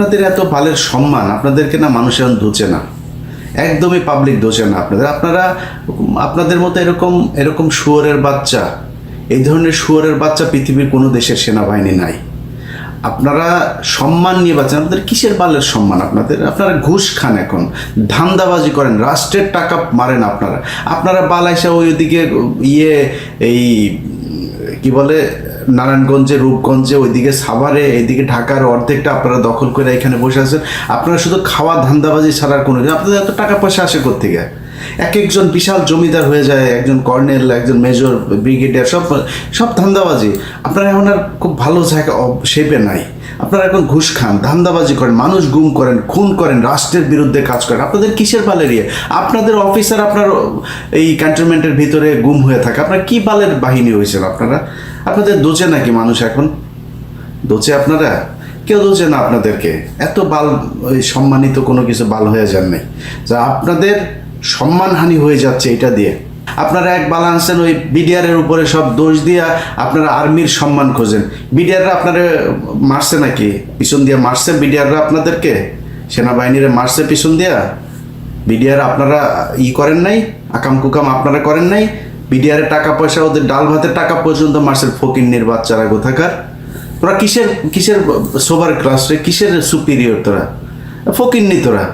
আপনাদের এত বালের সম্মান, আপনাদেরকে না মানুষ এখন ধুচ্ছে না, একদমই পাবলিক দোষে না আপনারা আপনাদের মতো এরকম এরকম শুয়োরের বাচ্চা, এই ধরনের শুয়োরের বাচ্চা পৃথিবীর কোনো দেশের সেনাবাহিনী নাই। আপনারা সম্মান নিয়ে বাঁচেন, আপনাদের কিসের বালের সম্মান? আপনারা ঘুষ খান, এখন ধান্দাবাজি করেন, রাষ্ট্রের টাকা মারেন। আপনারা বালাইসা ওইদিকে এই কি বলে নারায়ণগঞ্জে, রূপগঞ্জে, ওইদিকে সাভারে, এইদিকে ঢাকার অর্ধেকটা আপনারা দখল করে এখানে বসে আছেন। আপনারা শুধু খাওয়া ধান্দাবাজি ছাড়ার কোনো, আপনাদের এত টাকা পয়সা আসে কোত্থেকে? এক একজন বিশাল জমিদার হয়ে যায়, একজন কর্নেল, একজন মেজর, ব্রিগেডিয়ার, সব ধান্দাবাজি। আপনারা এখন আর খুব ভালো জায়গা শেপে নাই। আপনারা এখন ঘুষ খান, ধান্দাবাজি করেন, মানুষ গুম করেন, খুন করেন, রাষ্ট্রের বিরুদ্ধে কাজ করেন। আপনাদের কিসের বালের ইয়ে? আপনাদের অফিসার আপনার এই ক্যান্টনমেন্টের ভিতরে গুম হয়ে থাকে। আপনার কি বালের বাহিনী হয়েছিল? আপনাদের দোচে নাকি মানুষ এখন? দোচে আপনারা? কেউ দোচে না আপনাদেরকে। এত বাল সম্মানিত কোনো কিছু বাল হয়ে যান নাই, যা আপনাদের সম্মানহানি হয়ে যাচ্ছে এটা দিয়ে। আপনারা এক বাল আনছেন ওই বিডিআরের উপরে সব দোষ দিয়া আপনারা আর্মির সম্মান খোঁজেন। বিডিআররা আপনারা মারছে নাকি? পিছন দিয়া মারছে বিডিআররা আপনাদেরকে? সেনাবাহিনীরা মারছে পিছন দিয়া? বিডিআর আপনারা করেন নাই, আকাম কুকাম আপনারা করেন নাই? বিডিআরের টাকা পয়সা, ওদের ডাল ভাতের টাকা পর্যন্ত মারছে ফকিন্নির বাচ্চারা কোথাকার। তোরা কিসের সোভার ক্লাস রে? কিসের সুপিরিয়র তোরা? ফকিন্নি তোরা।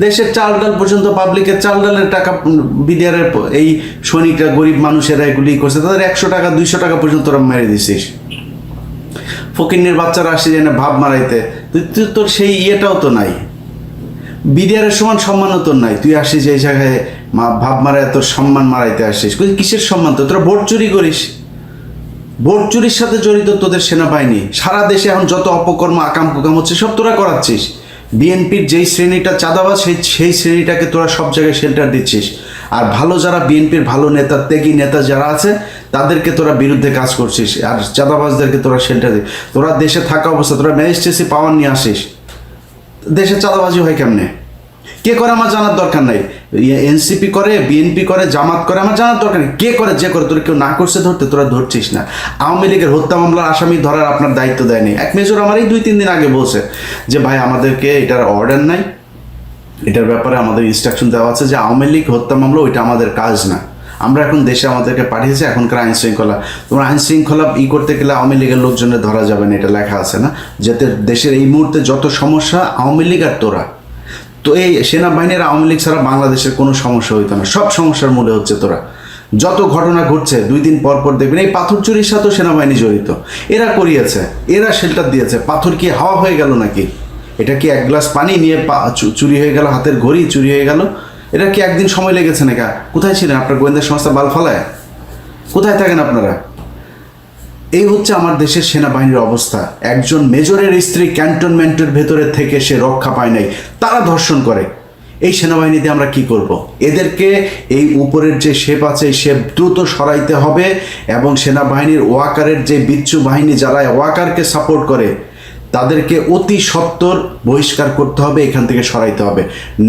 দেশের চাল ডাল পর্যন্ত, পাবলিকের চাল ডালের টাকা বিডিআরের এই সৈনিকরা, গরিব মানুষেরা এগুলি করছে, তাদের 100 টাকা 200 টাকা পর্যন্ত তোরা মেরে দিছিস। ফকিন্নির বাচ্চারা আসে যেন ভাব মারাইতে, তুই তোর সেই ইয়েটাও তো নাই, বিডিআরের সমান সম্মানও তোর নাই। তুই আসিস এই জায়গায় ভাব মারায় তোর সম্মান মারাইতে আসিস। কিসের সম্মান? তোরা ভোট চুরি করিস, ভোট চুরির সাথে জড়িত তোদের সেনাবাহিনী। সারা দেশে এখন যত অপকর্ম আকাম কুকাম হচ্ছে সব তোরা করাচ্ছিস। বিএনপির যেই শ্রেণীটা চাঁদাবাজ, সেই শ্রেণীটাকে তোরা সব জায়গায় শেল্টার দিচ্ছিস। আর ভালো যারা বিএনপির ভালো নেতা, ত্যাগী নেতা যারা আছে, তাদেরকে তোরা বিরুদ্ধে কাজ করছিস, আর চাঁদাবাজদেরকে তোরা শেল্টার দিস। তোরা দেশে থাকা অবস্থা তোরা ম্যাজিস্ট্রেসি পাওয়ার নিয়ে আসিস। দেশে চাঁদাবাজি হয় কেমনে? কে করে আমার জানার দরকার নাই। এনসিপি করে, বিএনপি করে, জামাত করে, আমার জানার দরকার নেই। কে করে, যে করে, তোর কেউ না করছে ধরতে, তোরা ধরছিস না। আওয়ামী লীগের হত্যা মামলার আসামি ধরার আপনার দায়িত্ব দেয়নি। এক মেজর আমার এই 2-3 দিন আগে বলছে যে ভাই আমাদেরকে এটার অর্ডার নাই, এটার ব্যাপারে আমাদের ইনস্ট্রাকশন দেওয়া আছে যে আওয়ামী লীগ হত্যা মামলা ওইটা আমাদের কাজ না। আমরা এখন দেশে আমাদেরকে পাঠিয়েছে এখনকার আইন শৃঙ্খলা। তোমার আইন শৃঙ্খলা করতে গেলে আওয়ামী লীগের লোকজনের ধরা যাবে না, এটা লেখা আছে না? যাতে দেশের এই মুহূর্তে যত সমস্যা আওয়ামী লীগ আর তোরা, তো এই সেনাবাহিনীর আওয়ামী লীগ ছাড়া বাংলাদেশের কোনো সমস্যা হইতো না। সব সমস্যার মূলে হচ্ছে তোরা। যত ঘটনা ঘটছে 2 দিন পর পর দেখবেন এই পাথর চুরির সাথেও সেনাবাহিনী জড়িত। এরা করিয়েছে, এরা শেল্টার দিয়েছে। পাথর কি হাওয়া হয়ে গেল নাকি? এটা কি 1 গ্লাস পানি নিয়ে চুরি হয়ে গেল? হাতের ঘড়ি চুরি হয়ে গেল? এটা কি একদিন সময় লেগেছে নাকি? কোথায় ছিলেন আপনার গোয়েন্দা সংস্থা বাল ফালায়? কোথায় থাকেন আপনারা? এই হচ্ছে আমার দেশের সেনাবাহিনীর অবস্থা। একজন মেজরের স্ত্রী ক্যান্টনমেন্টের ভেতরে থেকে সে রক্ষা পায় নাই, তারা ধর্ষণ করে। এই সেনাবাহিনীতে আমরা কি করব? এদেরকে এই উপরের যে শেপ আছে, এই শেপ দ্রুত সরাইতে হবে, এবং সেনাবাহিনীর ওয়াকারের যে বিচ্ছু বাহিনী যারা ওয়াকারকে সাপোর্ট করে, তাদেরকে অতি সত্বর বহিষ্কার করতে হবে, এখান থেকে সরাইতে হবে।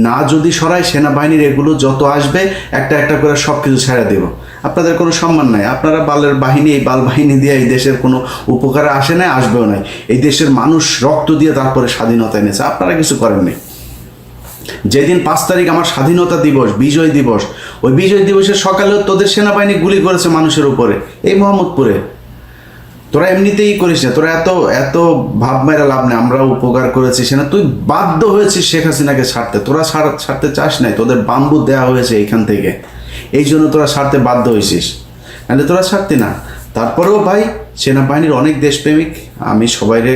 না যদি সরাই, সেনাবাহিনীর এগুলো যত আসবে একটা একটা করে সব কিছু ছেড়ে দেব। আপনাদের কোনো সম্মান নাই। আপনারা বালের বাহিনী, এই বাল বাহিনী দিয়ে এই দেশের কোনো উপকারে আসে নাই, আসবেও নাই। এই দেশের মানুষ রক্ত দিয়ে তারপরে স্বাধীনতা এনেছে, আপনারা কিছু করেননি। যেদিন 5 তারিখ আমার স্বাধীনতা দিবস, বিজয় দিবস, ওই বিজয় দিবসের সকালেও তোদের সেনাবাহিনী গুলি করেছে মানুষের উপরে, এই মোহাম্মদপুরে। তোরা এমনিতেই করিস না, তোরা এত ভাব মেরা লাভ নেই। আমরা উপকার করেছি সেনা, তুই বাধ্য হয়েছিস শেখ হাসিনাকে ছাড়তে। তোরা ছাড়তে চাস নাই, তোদের বাম্বু দেওয়া হয়েছে এইখান থেকে, এই জন্য তোরা ছাড়তে বাধ্য হয়েছিস, নাহলে তোরা ছাড়তি না। তারপরেও ভাই, সেনাবাহিনীর অনেক দেশপ্রেমিক, আমি সবাইরে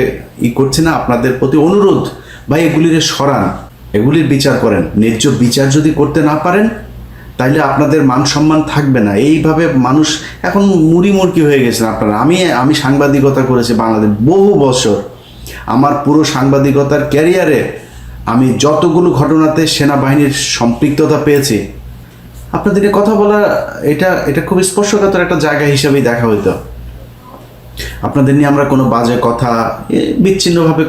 করছি না, আপনাদের প্রতি অনুরোধ, ভাই এগুলির সরান, এগুলির বিচার করেন। ন্যায্য বিচার যদি করতে না পারেন, তাইলে আপনাদের মান সম্মান থাকবে না। এইভাবে মানুষ এখন মুড়ি মুড়কি হয়ে গেছেন আপনারা। আমি সাংবাদিকতা করেছি বাংলাদেশ বহু বছর। আমার পুরো সাংবাদিকতার ক্যারিয়ারে আমি যতগুলো ঘটনাতে সেনাবাহিনীর সম্পৃক্ততা পেয়েছি, আপনাদেরকে কথা বলা এটা খুব স্পর্শকাতর একটা জায়গা হিসেবেই দেখা হইতো। আপনাদের নিয়ে আমরা কোনো বাজে কথা, বিচ্ছিন্নভাবে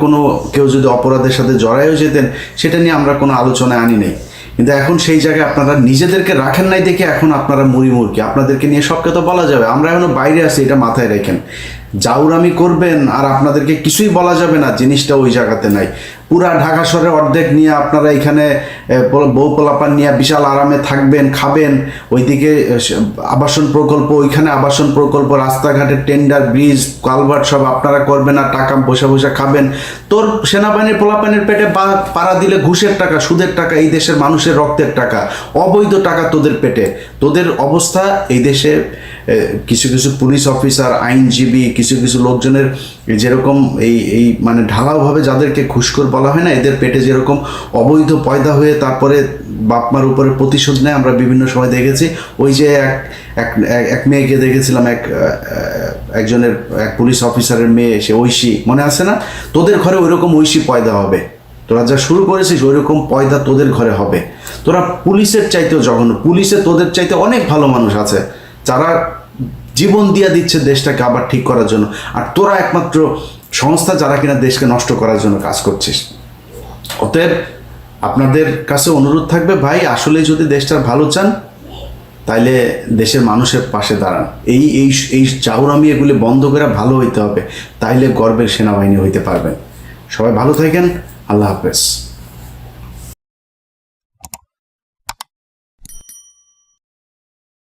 কেউ যদি অপরাধের সাথে জড়ায়ও যেতেন, সেটা নিয়ে আমরা কোনো আলোচনায় আনি নাই। কিন্তু এখন সেই জায়গায় আপনারা নিজেদেরকে রাখেন নাই দেখে এখন আপনারা মুড়ি মুড়কি। আপনাদেরকে নিয়ে সব কথা বলা যাবে, আমরা এখনো বাইরে আছি, এটা মাথায় রাখেন। জাউরামি করবেন আর আপনাদেরকে কিছুই বলা যাবে না, জিনিসটা ওই জায়গাতে নাই। পুরা ঢাকা শহরের অর্ধেক নিয়ে আপনারা এখানে বউ পোলাপান নিয়ে বিশাল আরামে থাকবেন, খাবেন। ওইদিকে আবাসন প্রকল্প, ওইখানে আবাসন প্রকল্প, রাস্তাঘাটের টেন্ডার, ব্রিজ, কালভার্ট সব আপনারা করবেন আর টাকা বসে বসে খাবেন। তোর সেনাবাহিনীর পোলাপানের পেটে পাড়া দিলে ঘুষের টাকা, সুদের টাকা, এই দেশের মানুষের রক্তের টাকা, অবৈধ টাকা তোদের পেটে। তোদের অবস্থা এই দেশে কিছু কিছু পুলিশ অফিসার, আইনজীবী, কিছু কিছু লোকজনের যেরকম এই মানে ঢালাওভাবে যাদেরকে ঘুষখোর বলা হয় না, এদের পেটে যেরকম অবৈধ পয়দা হয়ে তারপরে বাপমার উপরে প্রতিশোধ নেয় আমরা বিভিন্ন সময় দেখেছি। ওই যে এক মেয়েকে দেখেছিলাম, একজনের এক পুলিশ অফিসারের মেয়ে, সে ঐশী, মনে আছে না? তোদের ঘরে ওইরকম ঐশী পয়দা হবে। তোরা যা শুরু করেছিস ওইরকম পয়দা তোদের ঘরে হবে। তোরা পুলিশের চাইতেও জঘন্য, পুলিশে তোদের চাইতে অনেক ভালো মানুষ আছে যারা জীবন দিয়ে দিচ্ছে দেশটাকে আবার ঠিক করার জন্য, আর তোরা একমাত্র সংস্থা যারা কিনা দেশকে নষ্ট করার জন্য কাজ করছিস। অতএব আপনাদের কাছে অনুরোধ থাকবে, ভাই আসলে যদি দেশটার ভালো চান তাইলে দেশের মানুষের পাশে দাঁড়ান। এই এই এই চাউরামি এগুলি বন্ধ করে ভালো হইতে হবে, তাইলে গর্বের সেনাবাহিনী হইতে পারবেন। সবাই ভালো থাকেন, আল্লাহ হাফেজ।